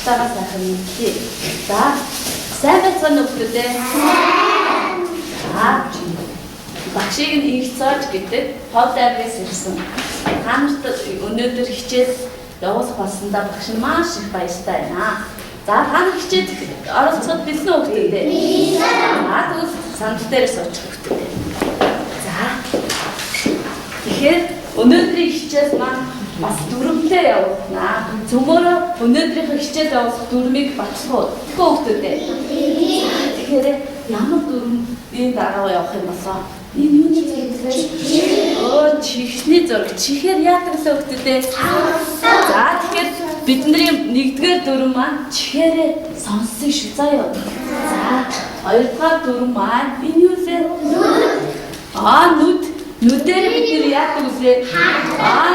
Багштайгаа сайхан мэдээ. За, сайн байцгаана уу бүгдээ. За, багшийг нь ирцээж гэдэг хол дайргаас ирсэн. Та нарт өнөөдөр хичээл явуулах болсондоо багш нь маш их баяртай байна. За, та нар хичээл оролцоход бэлэн үү бүгдээ? Тэгвэл сандал дээр суучих бүгдээ. За. Тэгэхээр өнөөдрийн хичээл маань бас дүрмтэй явуулнаа. Цөмөрөө өнөөдрийнхөө хичээл явуулах дүрмийг батлах уу? Тэгэхүү хүмүүстээ. Тэгэхээр ямар дүрмийн дараа явах юм болоо? Энэ юуны зураг вэ? Чихний зураг. Чихээр яадаг лөө хүмүүстээ? За тэгэхээр бидний нэгдүгээр дүрм маань чихээрээ сонссон шүү заяа. За хоёрдугаар дүрм маань энэ юу вэ? Нүд. Нүдээр бид нэр яадаг вэ?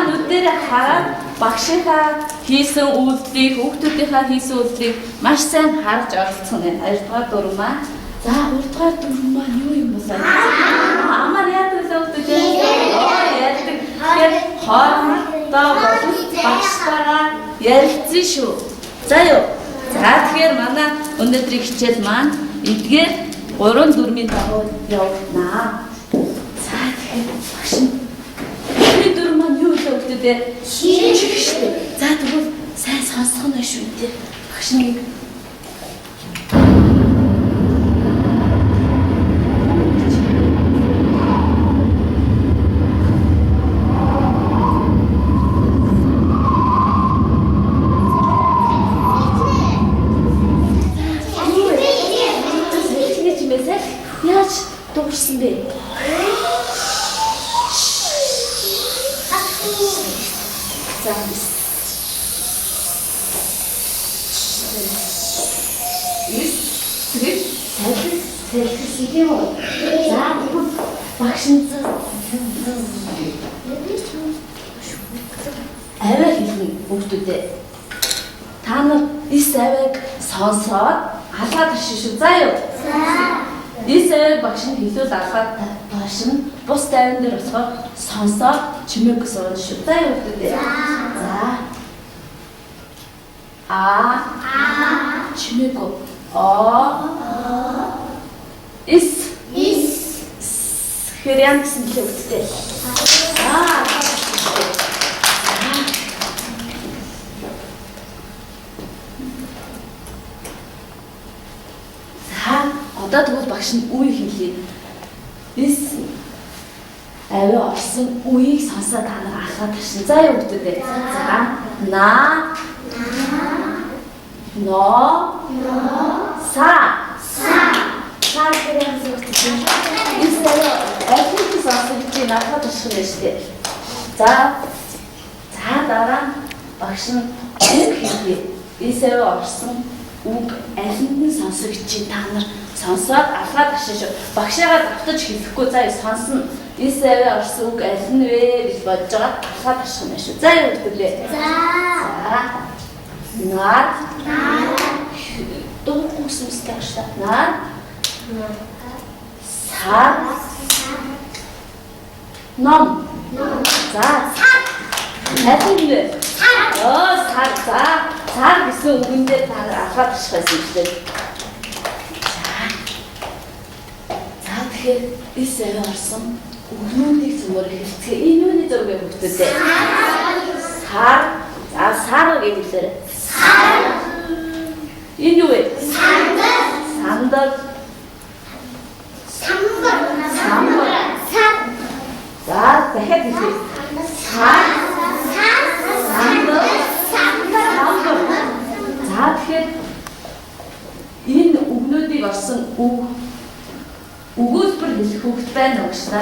Нүдээр хараад багшийнхаа хийсэн үйлдэлийг, хүүхдүүдийнхаа хийсэн үйлдэлийг маш сайн харж оролцсон юм. Хоёрдугаар дүрм маань. За, гуравдугаар дүрм маань юу юм бэ? Амар яадаг вэ? Яадаг. Тэгэхээр хоорондоо боловч багштайгаа ярилцсан шүү. За юу. За, тэгэхээр манай өнөөдрийн хичээл маань эдгээр 3 дүрмийн дагуу явуулнаа. Бидний дүрм маань юу вэ гэдэг? Чих шүү. За тэгвэл сайн сонсох нь шүү дээ. Багш нэг яаж дуурсан бэ? За. Сэлхийм үү? За, багш нь аваа хэлнэ бүгдүүдээ. Та нар эс авааг сонсоод алгаад иршин шүү. За юу? За. Эс авааг багш нь хэлээд алгаад багш нь бус тайван дээр босгоод сонсоод чимээг суурна шүү. За юу бүгдүүдээ? За. Чимээг Is хэрэг гэсэн хэлээ үттэй. Одоо тэгвэл багш нь үе хэлье. Is аваа орсон үеийг сонсоод та нар ахаад тавьсан. За юу гэдэг вэ? За. На. Но. Са. Та хэрэг зүгтсэн. Эсвэл аль сонсон чи надад тушх юм шүү дээ. За дараа багш нь үг хэлье. Эсвэл орсон үг алинд нь сонсогч та нар сонсоод алгаад ашиг шүү. Багшаагаа давтаж хэлэхгүй за сонсно. Эсвэл орсон үг аль нь вэ гэж бодож байгаа алгаад ашиг юм шүү. За юу гэдэг вэ? За. Нар. Дуугүйсэн стагшаа. Нар. Сар. Ном. За. Хайртай. Сар. Сар гэсэн үгэндээ та алгаад ашиг байсан юм шүү. Тэгэхээр эсээ орсон өгнүүдийг зөвөр хэлцгээ. Энэ юуны зураг бүгдээ. Сар. За сар гэж хэлээ. Сар. Энэ юу вэ? Сандал. За дахиад хэлээ. Сар. За тэгэхээр энэ өгнүүдийг орсон өгүүлбэр хэлэх хөвгт байна уу гэж та.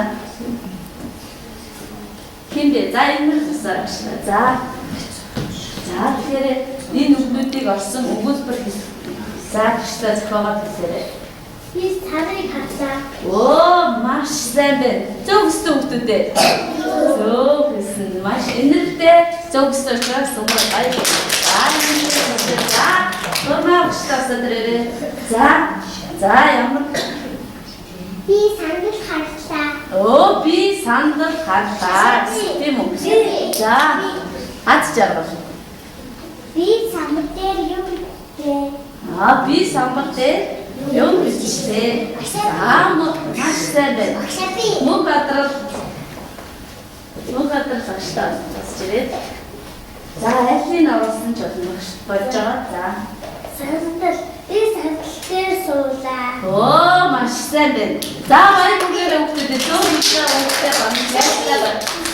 Хин бэ? За энэ хэсгээр гэж та. За тэгэхээр энэ үгнүүдийг орсон өгүүлбэр хэлэх. За гэжлээ зохиогоод хэлээрэй. Би сандрыг харлаа. Оо, маш сайн байна. Зөв өстө хөвгтүүдээ. Зөв гэсэн. Маш энэртэй зөв өстө учраас зүгээр гоё. За, нормал штасаа дээрээ. За, ямар Би сандрыг харлаа. Оо, би сандал харлаа. Тийм үү? За, хаз жаргал. Би самбар дээр юм бэ? Би самбар дээр юм бичтэй. За, маш сайн байна. Мөн гадар цагтаа засч ирээд. За, айлын оруулсан ч болж байгаа. За. Сандал. Би сандал дээр суулаа. Оо, маш сайн байна. За, баяр хүрээлээ хүүхдүүд зөв үсээ уутай байна.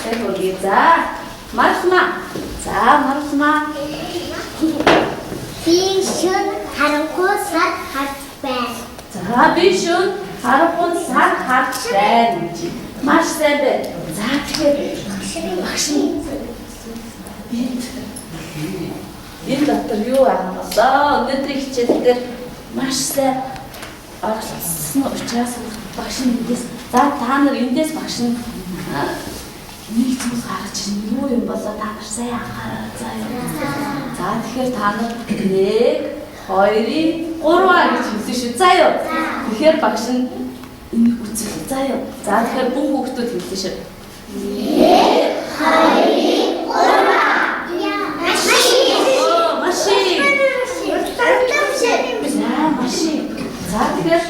Тэгвэл за, марсмаа. За, марсмаа. Би шүн харанхуй сар харж байна. За, би шүн харанхуй сар харж байна. Маш сайн байна. За, тэгэхээр багш нь энэ доктор юу аах болоо? Өнөөдрийн хичээл дээр маш сайн оролцсон учраас багш нь эндээс за та нар эндээс багш нь нэг зүйл гаргаж ирнэ. Юу юм болоо та нар сайн анхаараа заяа. За тэгэхээр та нар 1 2 3 гэж хэлсэн шүү. Заяа. Тэгэхээр багш нь энийг үзэх заяа. За тэгэхээр бүх хүүхдүүд хэлсэн шүү. 1 2 3 машин. За тэгэхээр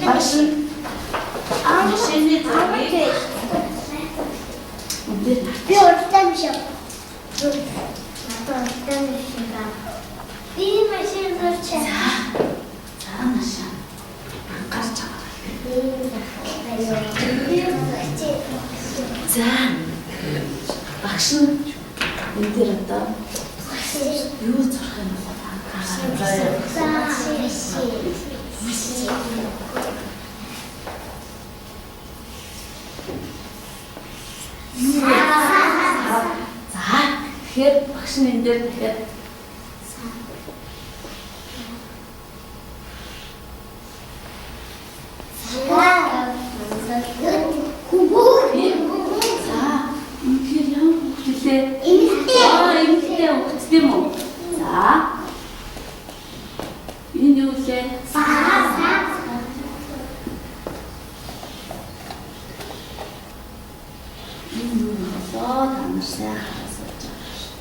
багш нь машины цагийг би урдтай биш юм. Урдтай биш юм. Би машин зорчоо. За машин. Анхаарч байгаа. За багш нь энэ дээр одоо юу зурх юм бол анхаараа. Тэгэхээр багш нь энэ дээр тэгэхээр эмэгтэй хүүхэд тийм үү? За. Энэ юу вэ? Энэ юу болоо таньсаа харасаж байгаа шүү.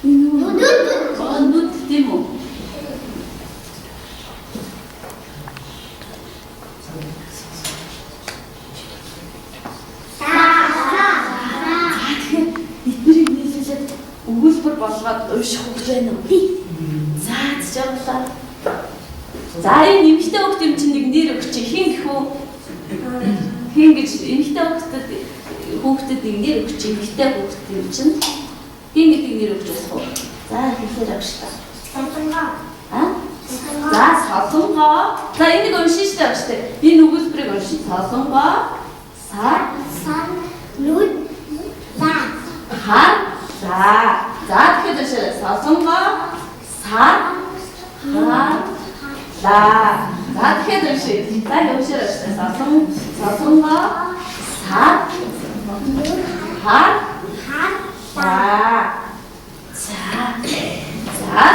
Энэ юу? Нүд тийм үү? Өгүүлбэр болгоод ууших хөх байна уу? За, зжаглаа. За, энэ эмэгтэй хүүхд юм чинь нэг нэр өгч хин гэх үү? Хин гэж эмэгтэй хүүхдэд нэг нэр өгч эмэгтэй хүүхд юм чинь хин гэдэг нэр өгч болох уу? За, хэлээр авч та. Солонгоо. За, солонгоо. За, энийг уншиж штэ авч та. Энэ өгүүлбэрийг уншиж. Солонгоо. Нүд. Хан. За тэгэхээр дэше солонгоо сар за тэгэхээр дэше за явшаа солонгоо сар за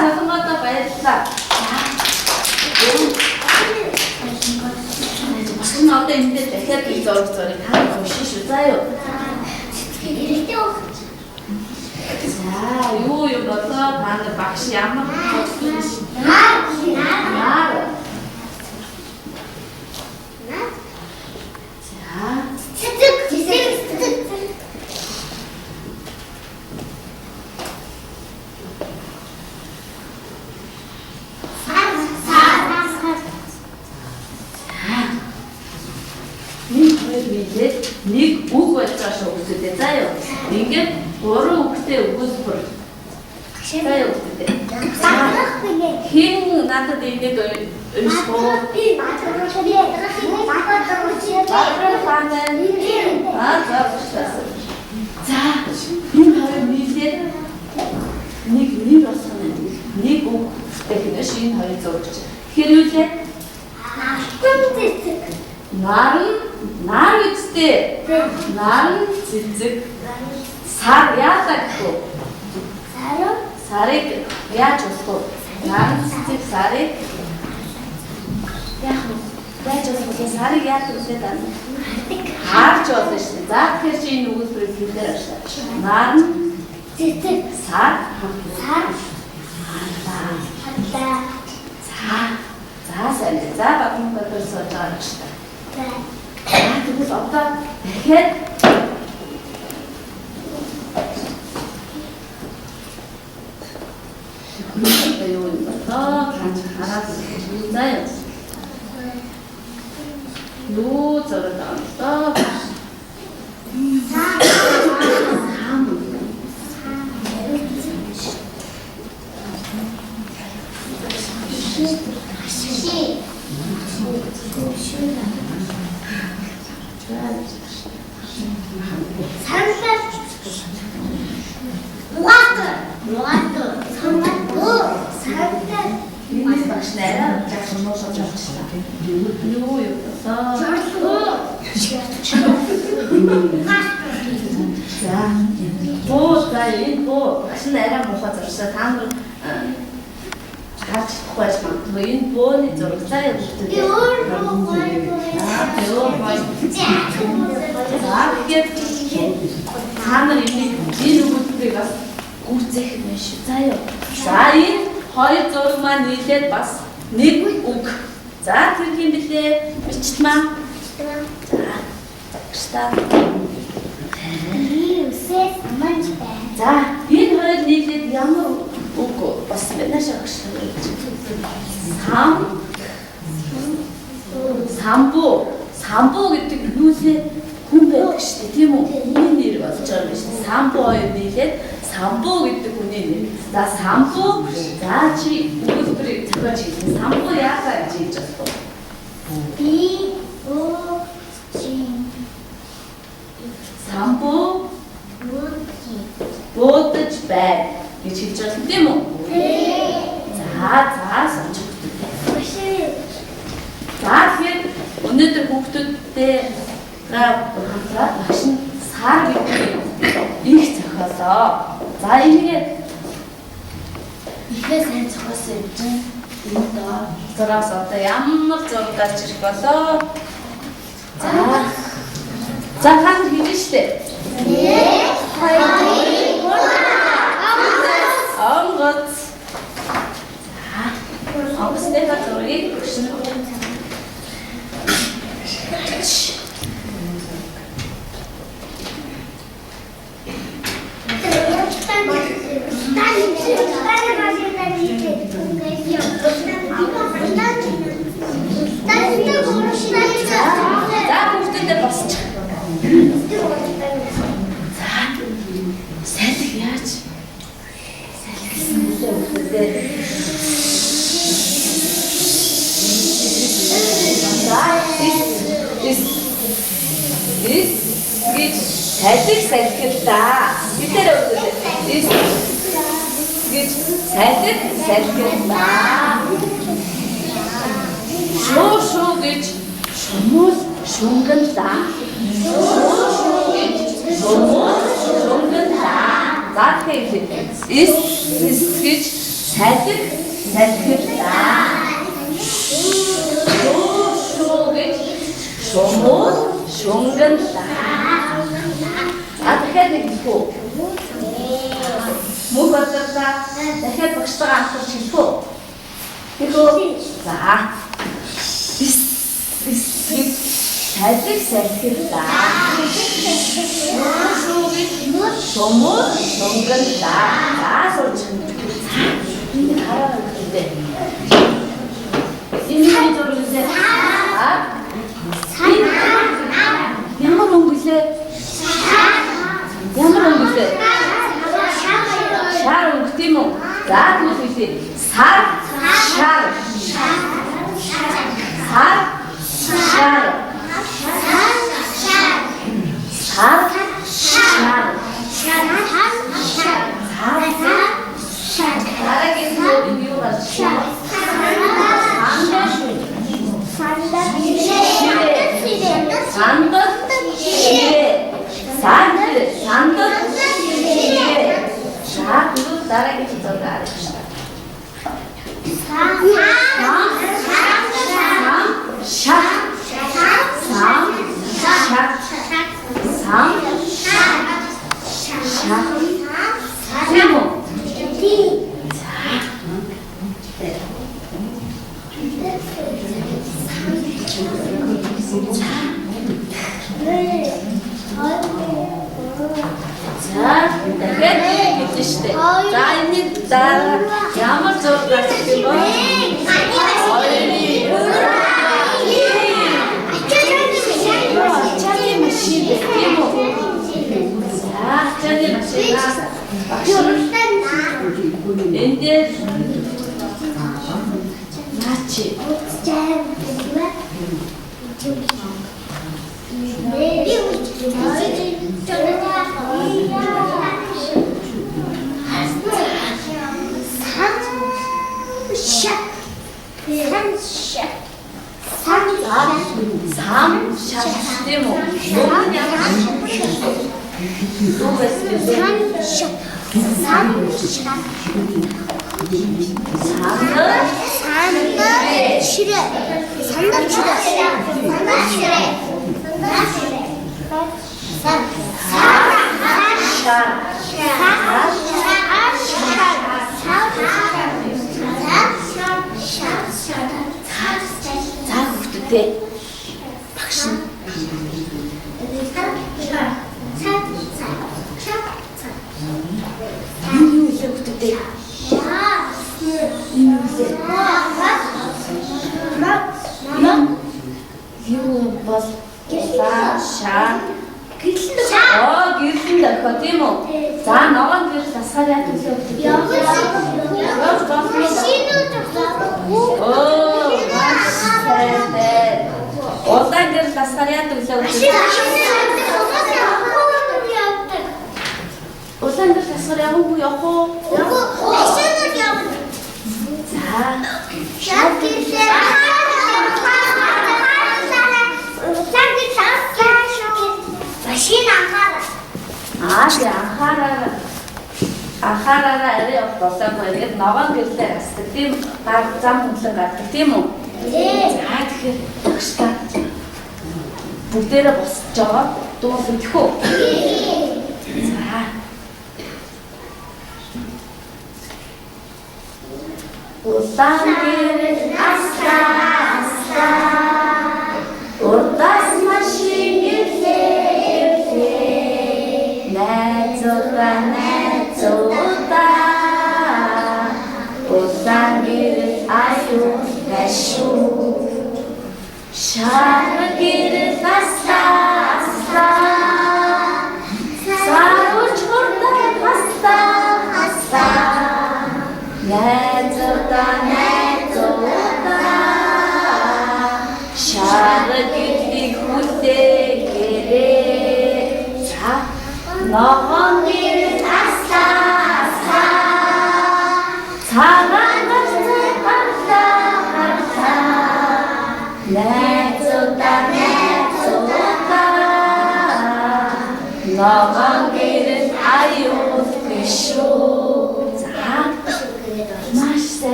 солонготой баярлалаа. Машин одоо энэ дээр дахиад би зураг та уншиж шүү заа юу. За, юу юм болоо та нар багш ямар нар. Нэг үг болж байгаа шүү үгтэй заа юу. Ингээд 3 үгтэй өгүүлбэр. Заа юу үгтэй. Хин надад энийг унших. За, энэ хоёр нийлээд нэг нэр болсон нэг үг технэж энэ хоёр зурагч. Тэгэхээр юу лээ? Нар үстэй. Нар цэцэг. Сар яадаг гэв? Сарыг яаж болох вэ? Нар цэцэг сарыг яаж болох вэ? Сарыг яадаг вэ? Харж болно шүү дээ. За тэгэхээр чи энэ өгүүлбэрийг хэлээр авчлаа. Нар цэцэг сар За сайн. За багын бодол сууж байгаа шүү дээ. Тэгвэл одоо дахиад юу юм бэ? Хараад заяа. Юу зураг аваа. Ашин арай муухай зуршаа та нар харж чадахгүй байж магадгүй энэ бөөний зураг заяа бүгд та нар энэ өгүүлбэрийг бас гүйцээх юм шүү заяа. За энэ хоёр зураг маань нийлээд бас нэг үг. За тэр юм бэлээ бичтмаа. За За энэ хоёр нийлээд ямар үг бас нааш агшлаа. Самбуу гэдэг юусээ хүн байдаг шүү дээ тийм үү? Хүний нэр болж байгаа юм шүү дээ. Самбуу хоёр нийлээд самбуу гэдэг хүний нэр. За самбуу за чи өгүүлбэрийг зохиож хэлсэн. Самбуу яагаад гэж хэлж байна вэ? Самбуу буудаж бай гэж хэлж байгаа тийм үү? За сонч бүгдээ. За тэгэхээр өнөөдөр хүүхдүүдтэй хамтраад багш нь сар гэдэг их зохиолоо. За энийг ихээ сайн зохиосон юм чинь энэ доо зураас одоо ямар зураг гарч ирэх болоо. За хаан хэлнэ штэ. Онгоц. Онгоцтой зургийг өгсөн. За бүгдээ босч. За салхи яаж? Салхисан бүгдээ. За This гэж салхилдаа. Бидээр өгдөө. Гэж салхилдаа. Шуу гэж шумус шунгандаа. Шуу гэж шумус шунгандаа. За тэгээд is гэж салхилдаа. Шуу гэж шумус шунгандаа. Дахиад нэг хөө. Муу бодлоо дахиад багштайгаа хамтарч хэлэх үү? За. салхилдаа. Шумус шунгандаа. Заасууч. Энэ хараа гэдэг. Энэ зургуулээ. Ямар өнгөлөө? Ямар өнгөлөө? Шар өнгө тийм үү? За тэгвэл сар Thank you.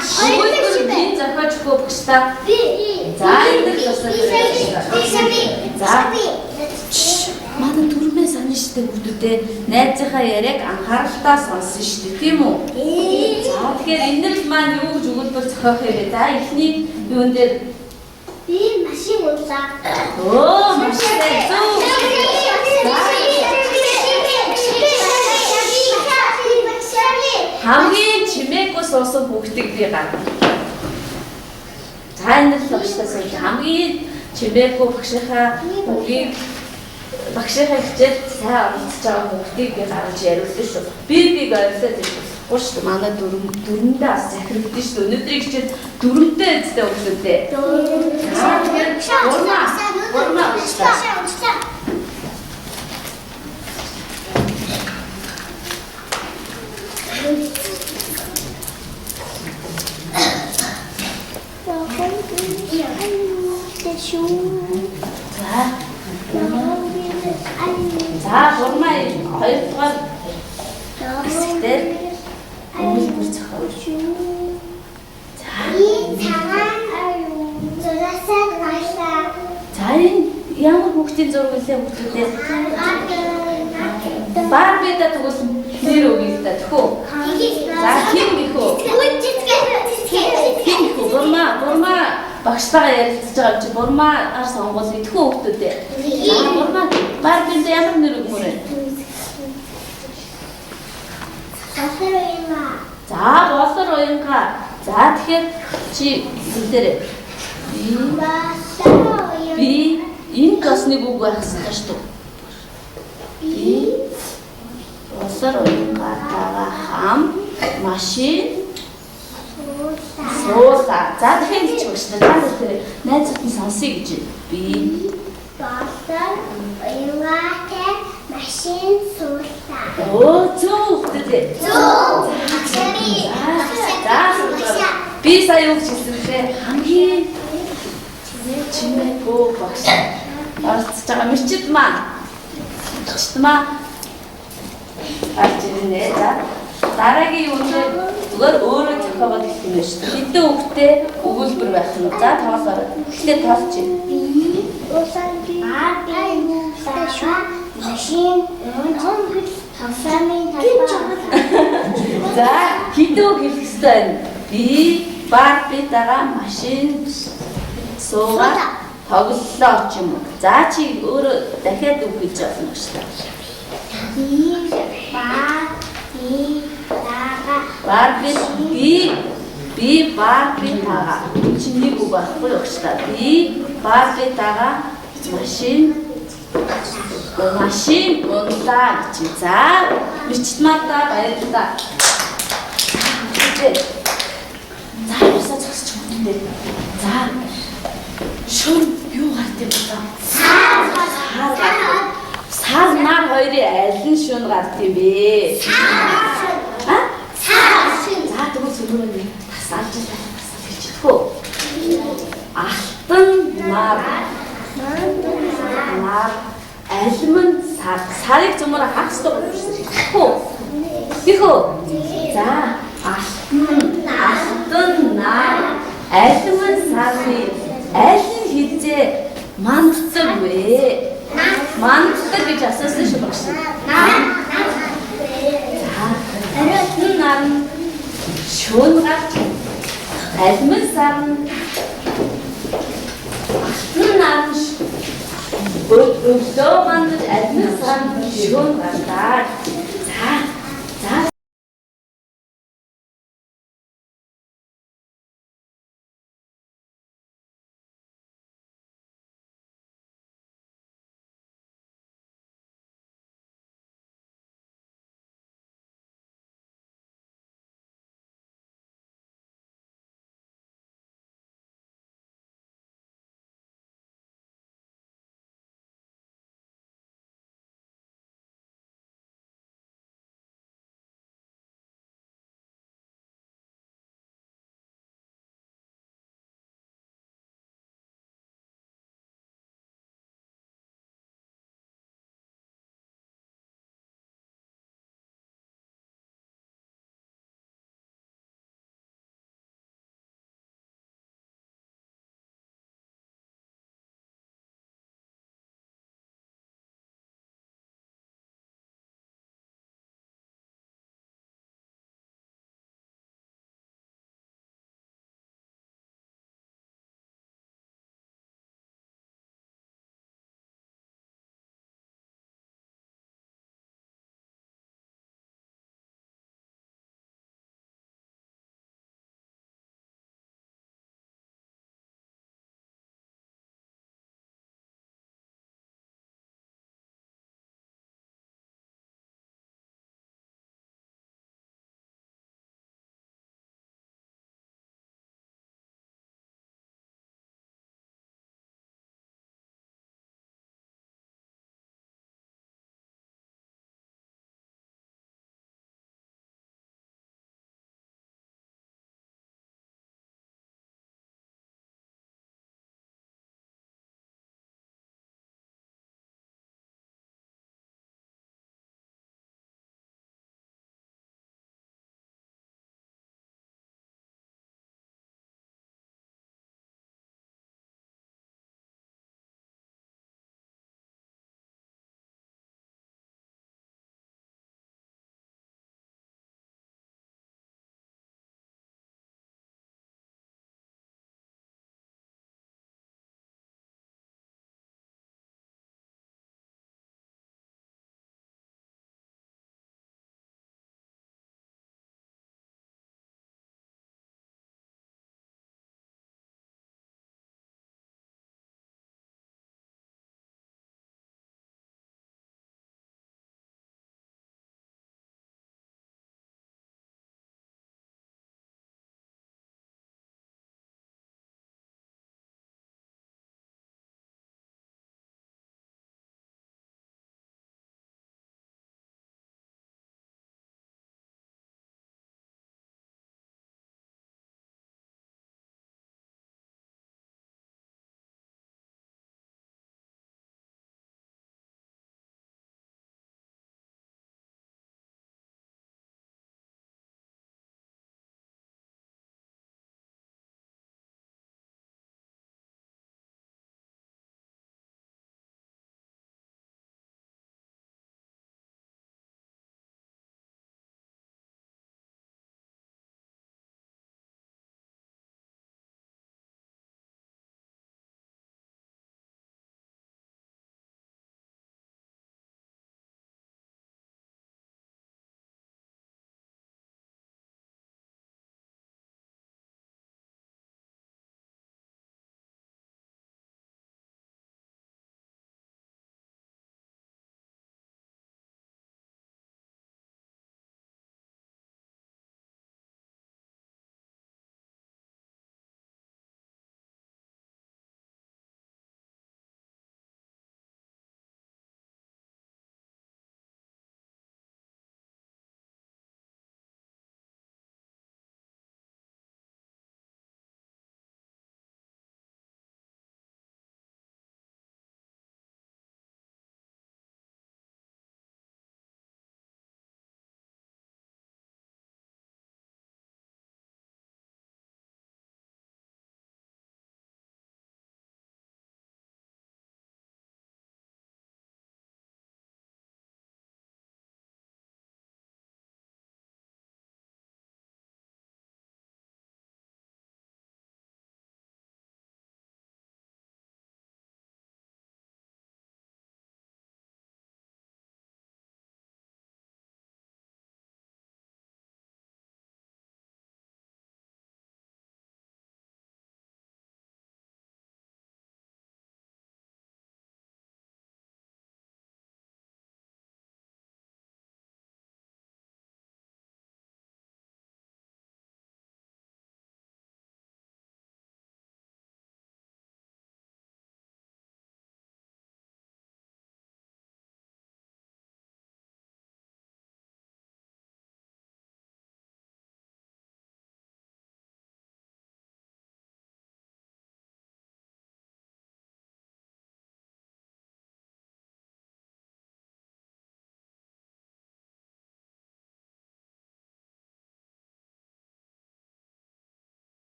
Өгүүлбэр би зохиож өгөө багштай. За энэ л бас За манай түрмээ санаж штэ хүүхдүүдээ найзынхаа яриаг анхааралтай сонсон штэ тийм үү? За тэгэхээр энэ л маань юу гэж өгүүлбэр зохиох юм бэ? За эхний юун дээр би машин урлаа. Машин хамгийн чимээгүй суусан хүүхдийг би гаргав. За энэ л багштай сууж хамгийн чимээгүй багшийнхаа үгийг багшийнхаа хичээл сайн оролцож байгаа хүүхдийг би гаргаж яриулсан шүү. Би ойлгосоо тийм болохгүй шүү. Манай дөрөндөө бас захирагдсан шүү. Өнөөдрийн хичээл дөрөвдөө эзтэй өглөөдөө. Гурмаа. За гурмаа хоёрдугаар хэсгээр өгүүлбэр зохиож. За энэ ямар хүүхдийн зураг үлээ хүүхдүүдээ Барбида тэгвэл нэр өгье та тэхүү. За хин гэхүү. Гурмаа багштайгаа ярилцж байгаа юм чи гурмаар сонгол идэхүү хүүхдүүдээ. За гурмаа Барбида ямар нэр өгмөр вэ? За болор уянга. За тэгэхээр чи хэлээрэй. Би энэ бас нэг үг байх хэрэгтэй шүү дээ. Би болор уянгатайгаа хам машин суулаа. За тэгэхээр чи багш та хэлээрэй. Найзууд нь сонсъё гэж. Би болор уянгатай машин суулаа. Зөв хүүхдүүдээ. Би сая юу хэлсэн бэ? Хамгийн чимээгүй багш. Орцож байгаа мичид маань. Арч ирнэ. За дараагийн үгээр зүгээр өөрөө зохиогоод хэлэх юм шүү дээ. Хэдэн хүүхдээ өгүүлбэр байх нь. За тоосоо. Гэхдээ тоосч. машин За хэдэн үг хэлэх ёстой байна? Би Барбитагаа машин суугаад тоглолоо ч юм уу. За чи өөрөө дахиад үг хэлж болно шүү дээ. Би Барбитагаа чи нэг үг байхгүй юу шүү дээ. Би Барбитагаа машин унлаа гэж. За бичмата баярлалаа. За ясаа зогсож байна. За шүн юу гард юм бэ? Сар нар хоёрын аль нь шүн гард юм бэ? Сар. За тэгвэл зөвхөн тасалж хэлчихв. Алтан нар алимын сарыг зумаар хагас дуусчихгүй. Тэхүү. За алтан нар алимын сарын аль нь хизээ манддаг вэ? Манддаг гэж асуусан шүү багш. Алтан нар шүүн гарч алимын сарын алтан нар өглөө мандаж алимын сарын шүүн гардаа.